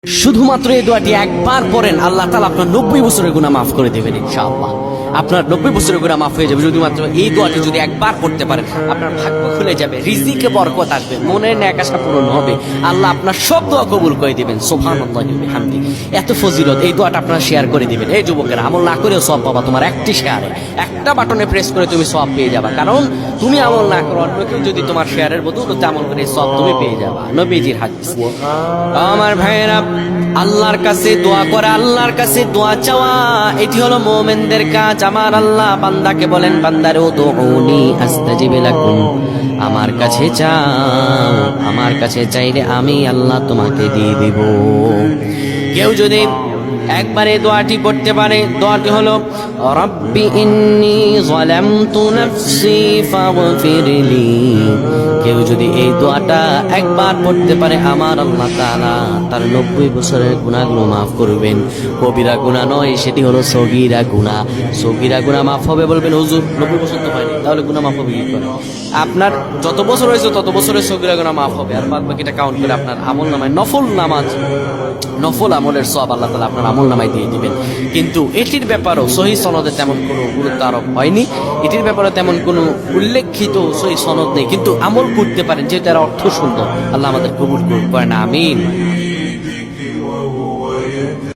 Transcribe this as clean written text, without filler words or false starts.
শুধুমাত্র এই দোয়াটি একবার পড়েন, আল্লাহ তাআলা আপনার 90 বছরের গুনাহ মাফ করে দেবেন ইনশাআল্লাহ। আপনার 90 বছরের গুনাহ মাফ হয়ে যাবে শুধুমাত্র এই দোয়াটি যদি একবার পড়তে পারেন। আপনার ভাগ্য খুলে যাবে, রিজিকে বরকত আসবে, মনের নেক আশা পূরণ হবে, আল্লাহ আপনার সব দোয়া কবুল করে দিবেন। সুবহানাল্লাহি ওয়া বিহামদিহি। এত ফজিলত এই দোয়াটা আপনারা শেয়ার করে দিবেন। এই যুবকেরা, আমল না করেও সওয়াব পাবা। তোমার একটি শেয়ারে, একটা বাটনে প্রেস করে তুমি সওয়াব পেয়ে যাবা। কারণ তুমি আমল না করো, অন্য কেউ যদি তোমার শেয়ারের বদৌলতে আমল করে সওয়াব তুমি পেয়ে যাবা। নবীজির হাদিস। আমার ভাইয়েরা, আল্লাহর কাছে দোয়া করা, আল্লাহর কাছে দোয়া চাওয়া, এটি হলো মুমিনদের কাজ। আমার আল্লাহ বান্দাকে বলেন, বান্দারে উদউনি আস্তাজিব লাকুম, আমার কাছে চাও, আমার কাছে চাইলে আমি আল্লাহ তোমাকে দিয়ে দেব। কেউ যদি একবারে দোয়াটি করতে পারে, দোয়াটি হলো রব্বি ইন্নী যালামতু নাফসি ফাগফিরলি। কেউ যদি এই দোয়াটা একবার পড়তে পারে, আমার আল্লাহ তাআলা তার 90 বছরের গুনাহগুলো মাফ করবেন। কবিরা গুনাহ নয়, সেটি হলো সগীরা গুনাহ। সগীরা গুনাহ মাফ হবে বলবেন, হুজুর 90 বছর তো হয়নি, তাহলে গুনাহ মাফ হবে কি করে? আপনার যত বছর হয়েছে তত বছরের সগীরা গুনাহ মাফ হবে, আর বাদ বাকিটা কাউন্ট করে আপনার আমল নামায় নফল নামাজ, নফল আমলের সওয়াব আল্লাহ তাআলা আপনার আমল নামায় দিয়ে দিবেন। কিন্তু এটির ব্যাপারেও সহিহ সনদে তেমন কোনো গুরুত্ব আরোপ হয়নি, এটির ব্যাপারে তেমন কোনো উল্লেখিত সহিহ সনদ নেই। কিন্তু আমল করতে পারেন, যেটার অর্থ সুন্দর। আল্লাহ আমাদের কবুল করেন, আমিন।